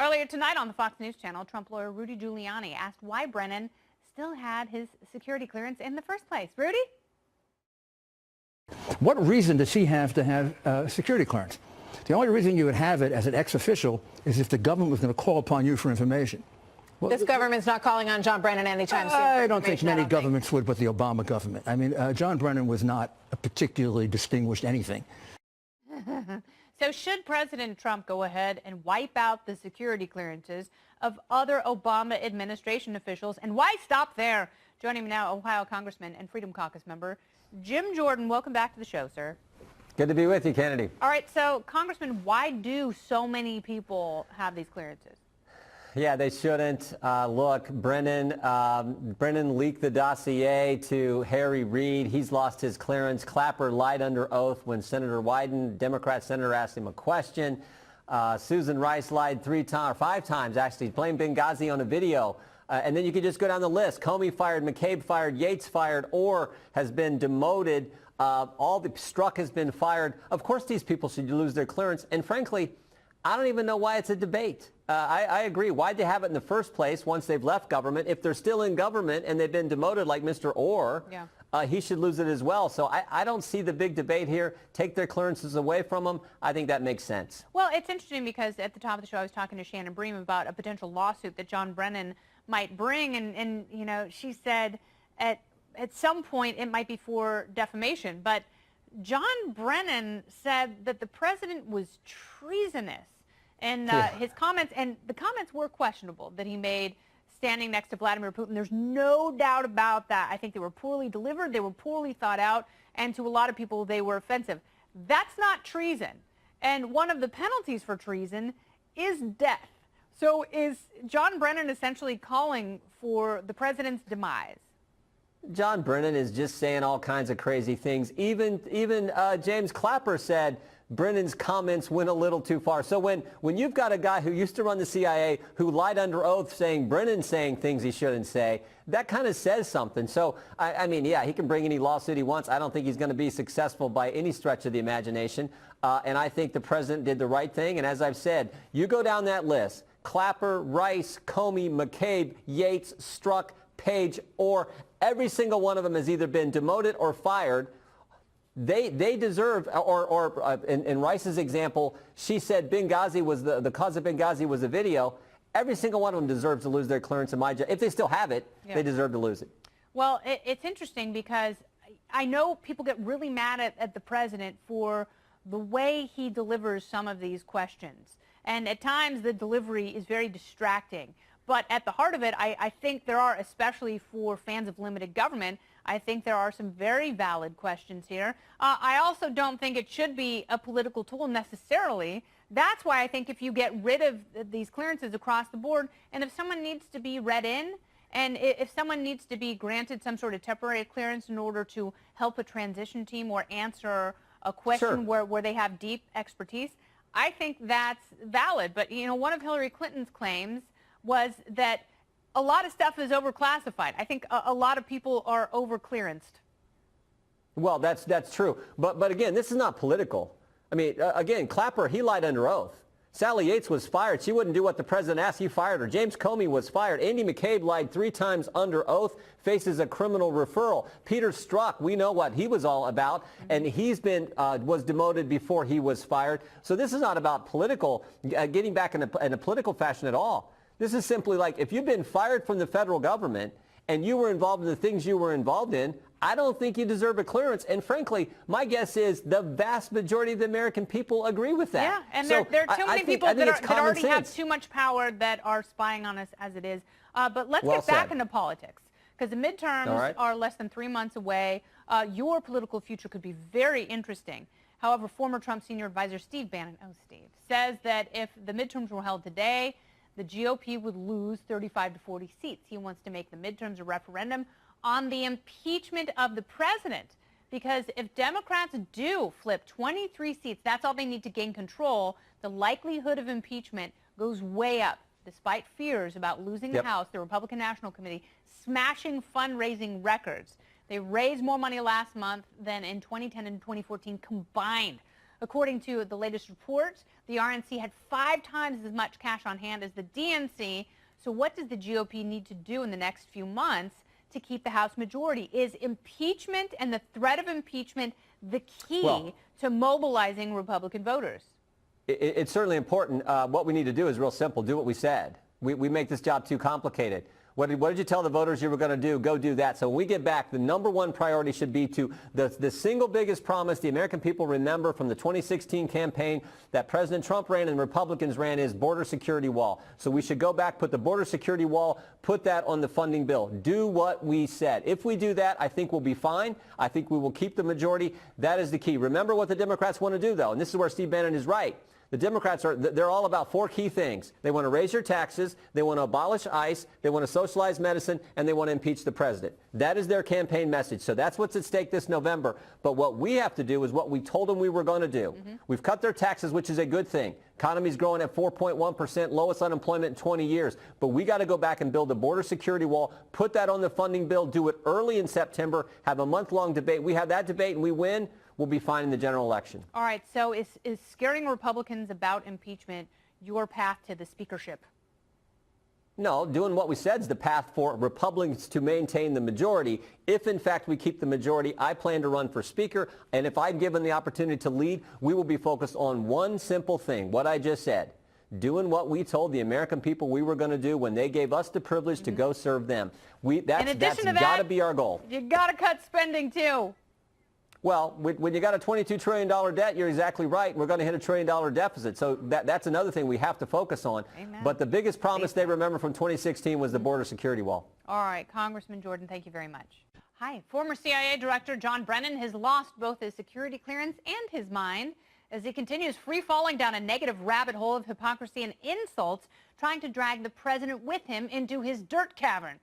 Earlier tonight on the Fox News channel, Trump lawyer Rudy Giuliani asked why Brennan still had his security clearance in the first place. Rudy? What reason does he have to have security clearance? The only reason you would have it as an ex-official is if the government was going to call upon you for information. Well, this government's not calling on John Brennan anytime soon. I don't think many governments would, but the Obama government. I mean, John Brennan was not a particularly distinguished anything. So should President Trump go ahead and wipe out the security clearances of other Obama administration officials? And why stop there? Joining me now, Ohio Congressman and Freedom Caucus member Jim Jordan. Welcome back to the show, sir. Good to be with you, Kennedy. All right, so Congressman, why do so many people have these clearances? Yeah, they shouldn't. Look, Brennan leaked the dossier to Harry Reid. He's lost his clearance. Clapper lied under oath when Senator Wyden, Democrat senator, asked him a question. Susan Rice lied 5 times, actually, playing Benghazi on a video. And then you could just go down the list. Comey fired, McCabe fired, Yates fired, Orr has been demoted. Strzok has been fired. Of course, these people should lose their clearance. And frankly, I don't even know why it's a debate. I agree. Why'd they have it in the first place once they've left government? If they're still in government and they've been demoted like Mr. Orr, he should lose it as well. So I don't see the big debate here. Take their clearances away from them. I think that makes sense. Well, it's interesting because at the top of the show, I was talking to Shannon Bream about a potential lawsuit that John Brennan might bring. And you know, she said at some point it might be for defamation. But John Brennan said that the president was treasonous. And his comments, and the comments were questionable that he made standing next to Vladimir Putin. There's no doubt about that. I think they were poorly delivered, they were poorly thought out, and to a lot of people they were offensive. That's not treason. And one of the penalties for treason is death. So is John Brennan essentially calling for the president's demise? John Brennan is just saying all kinds of crazy things. Even James Clapper said Brennan's comments went a little too far. So when you've got a guy who used to run the CIA who lied under oath saying Brennan's saying things he shouldn't say, that kind of says something. So, I mean, yeah, he can bring any lawsuit he wants. I don't think he's going to be successful by any stretch of the imagination. And I think the president did the right thing. And as I've said, you go down that list, Clapper, Rice, Comey, McCabe, Yates, Strzok, Page, Orr, every single one of them has either been demoted or fired. They deserve, in Rice's example, she said Benghazi was the cause of Benghazi was a video. Every single one of them deserves to lose their clearance in my judgment. If they still have it, they deserve to lose it. Well, it's interesting because I know people get really mad at the president for the way he delivers some of these questions. And at times the delivery is very distracting. But at the heart of it, I think there are, especially for fans of limited government, I think there are some very valid questions here. I also don't think it should be a political tool necessarily. That's why I think if you get rid of these clearances across the board, and if someone needs to be read in, and if someone needs to be granted some sort of temporary clearance in order to help a transition team or answer a question where they have deep expertise, I think that's valid. But, you know, one of Hillary Clinton's claims was that a lot of stuff is overclassified. I think a lot of people are over-clearanced. Well, that's true. But again, this is not political. I mean, again, Clapper, he lied under oath. Sally Yates was fired. She wouldn't do what the president asked. He fired her. James Comey was fired. Andy McCabe lied 3 times under oath, faces a criminal referral. Peter Strzok, we know what he was all about, and he's been was demoted before he was fired. So this is not about political, getting back in a political fashion at all. This is simply like if you've been fired from the federal government and you were involved in the things you were involved in, I don't think you deserve a clearance. And frankly, my guess is the vast majority of the American people agree with that. Yeah, and so there are too many people that already have too much power that are spying on us as it is. But let's get back into politics, because the midterms are less than 3 months away. Your political future could be very interesting. However, former Trump senior advisor Steve Bannon, says that if the midterms were held today, the GOP would lose 35 to 40 seats. He wants to make the midterms a referendum on the impeachment of the president, because if Democrats do flip 23 seats, that's all they need to gain control, the likelihood of impeachment goes way up, despite fears about losing the House. The Republican National Committee smashing fundraising records. They raised more money last month than in 2010 and 2014 combined. According to the latest report, the RNC had 5 times as much cash on hand as the DNC. So what does the GOP need to do in the next few months to keep the House majority? Is impeachment and the threat of impeachment the key to mobilizing Republican voters? It's certainly important. What we need to do is real simple. Do what we said. We make this job too complicated. What did you tell the voters you were going to do? Go do that. So when we get back, the #1 priority should be to the single biggest promise the American people remember from the 2016 campaign that President Trump ran and Republicans ran is border security wall. So we should go back, put the border security wall, put that on the funding bill. Do what we said. If we do that, I think we'll be fine. I think we will keep the majority. That is the key. Remember what the Democrats want to do, though, and this is where Steve Bannon is right. The Democrats they're all about 4 key things. They want to raise your taxes, they want to abolish ICE, they want to socialize medicine, and they want to impeach the president. That is their campaign message. So that's what's at stake this November. But what we have to do is what we told them we were going to do. We've cut their taxes, which is a good thing. Economy's growing at 4.1%, lowest unemployment in 20 years. But we got to go back and build a border security wall, put that on the funding bill, do it early in September, have a month-long debate. We have that debate and we win. We'll be fine in the general election. All right, so is scaring Republicans about impeachment your path to the speakership? No, doing what we said is the path for Republicans to maintain the majority. If, in fact, we keep the majority, I plan to run for speaker. And if I'm given the opportunity to lead, we will be focused on one simple thing, what I just said, doing what we told the American people we were going to do when they gave us the privilege to go serve them. That's got to be our goal. You got to cut spending, too. Well, when you got a $22 trillion debt, you're exactly right. We're going to hit a $1 trillion deficit. So that's another thing we have to focus on. Amen. But the biggest promise they remember from 2016 was the border security wall. All right, Congressman Jordan, thank you very much. Hi. Former CIA Director John Brennan has lost both his security clearance and his mind as he continues free-falling down a negative rabbit hole of hypocrisy and insults, trying to drag the president with him into his dirt cavern.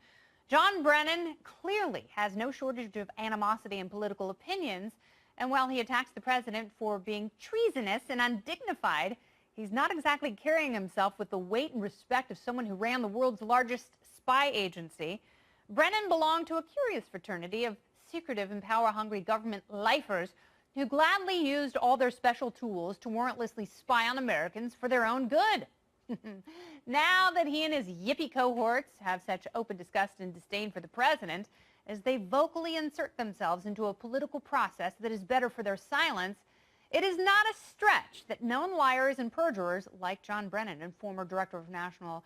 John Brennan clearly has no shortage of animosity and political opinions, and while he attacks the president for being treasonous and undignified, he's not exactly carrying himself with the weight and respect of someone who ran the world's largest spy agency. Brennan belonged to a curious fraternity of secretive and power-hungry government lifers who gladly used all their special tools to warrantlessly spy on Americans for their own good. Now that he and his yippie cohorts have such open disgust and disdain for the president, as they vocally insert themselves into a political process that is better for their silence, it is not a stretch that known liars and perjurers like John Brennan and former Director of National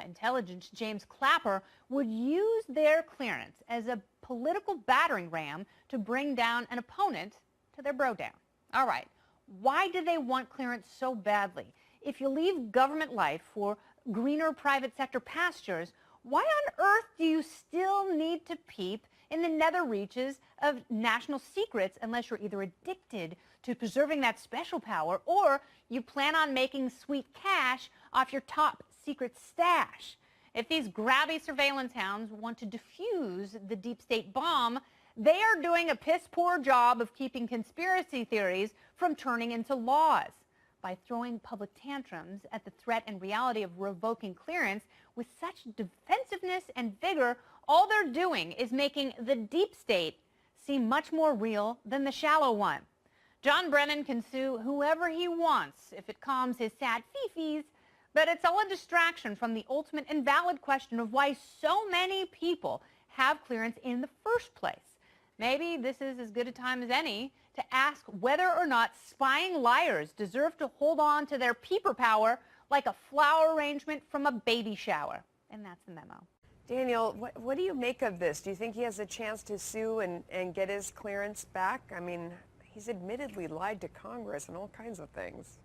Intelligence James Clapper would use their clearance as a political battering ram to bring down an opponent to their bro down. All right, why do they want clearance so badly? If you leave government life for greener private sector pastures, why on earth do you still need to peep in the nether reaches of national secrets unless you're either addicted to preserving that special power or you plan on making sweet cash off your top secret stash? If these grabby surveillance hounds want to defuse the deep state bomb, they are doing a piss-poor job of keeping conspiracy theories from turning into laws. By throwing public tantrums at the threat and reality of revoking clearance with such defensiveness and vigor, all they're doing is making the deep state seem much more real than the shallow one. John Brennan can sue whoever he wants if it calms his sad fifis, but it's all a distraction from the ultimate and valid question of why so many people have clearance in the first place. Maybe this is as good a time as any to ask whether or not spying liars deserve to hold on to their peeper power like a flower arrangement from a baby shower. And that's the memo. Daniel, what do you make of this? Do you think he has a chance to sue and get his clearance back? I mean, he's admittedly lied to Congress and all kinds of things.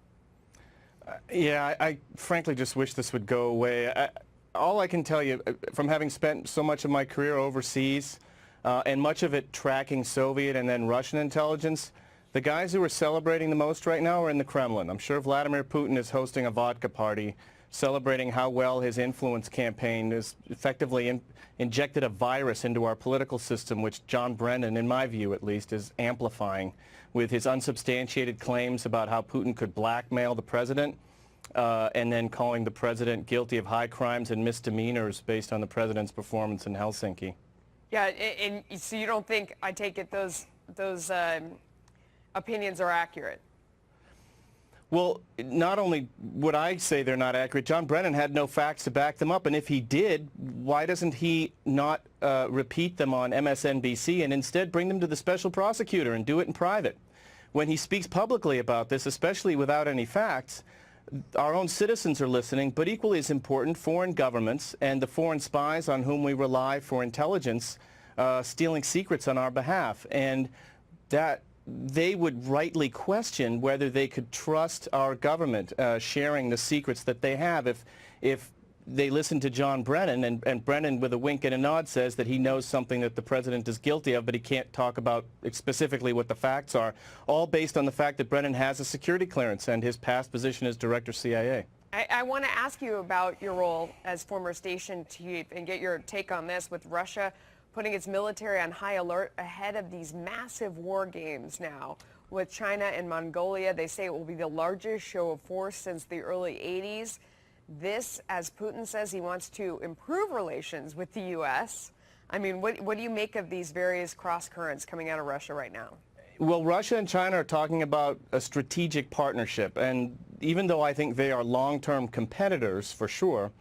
Yeah, I frankly just wish this would go away. All I can tell you, from having spent so much of my career overseas, and much of it tracking Soviet and then Russian intelligence, the guys who are celebrating the most right now are in the Kremlin. I'm sure Vladimir Putin is hosting a vodka party celebrating how well his influence campaign has effectively injected a virus into our political system, which John Brennan, in my view at least, is amplifying with his unsubstantiated claims about how Putin could blackmail the president and then calling the president guilty of high crimes and misdemeanors based on the president's performance in Helsinki. Yeah, and so you don't think, I take it, those opinions are accurate? Well, not only would I say they're not accurate, John Brennan had no facts to back them up. And if he did, why doesn't he not repeat them on MSNBC and instead bring them to the special prosecutor and do it in private? When he speaks publicly about this, especially without any facts, our own citizens are listening, but equally as important, foreign governments and the foreign spies on whom we rely for intelligence stealing secrets on our behalf. And that they would rightly question whether they could trust our government sharing the secrets that they have if they listen to John Brennan, and Brennan, with a wink and a nod, says that he knows something that the president is guilty of, but he can't talk about specifically what the facts are, all based on the fact that Brennan has a security clearance and his past position as director CIA. I want to ask you about your role as former station chief and get your take on this, with Russia putting its military on high alert ahead of these massive war games now with China and Mongolia. They say it will be the largest show of force since the early 80s. This, as Putin says, he wants to improve relations with the U.S. I mean, what do you make of these various cross currents coming out of Russia right now? Well, Russia and China are talking about a strategic partnership, and even though I think they are long-term competitors for sure,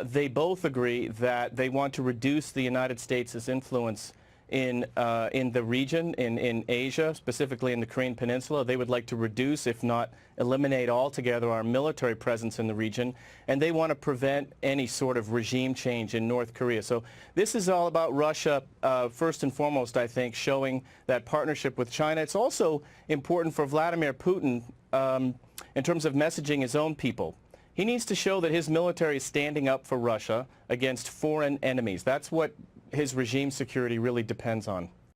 they both agree that they want to reduce the United States' influence in the region, in Asia, specifically in the Korean Peninsula. They would like to reduce, if not eliminate altogether, our military presence in the region, and they want to prevent any sort of regime change in North Korea. So this is all about Russia, first and foremost, I think, showing that partnership with China. It's also important for Vladimir Putin in terms of messaging his own people. He needs to show that his military is standing up for Russia against foreign enemies. That's what his regime security really depends on.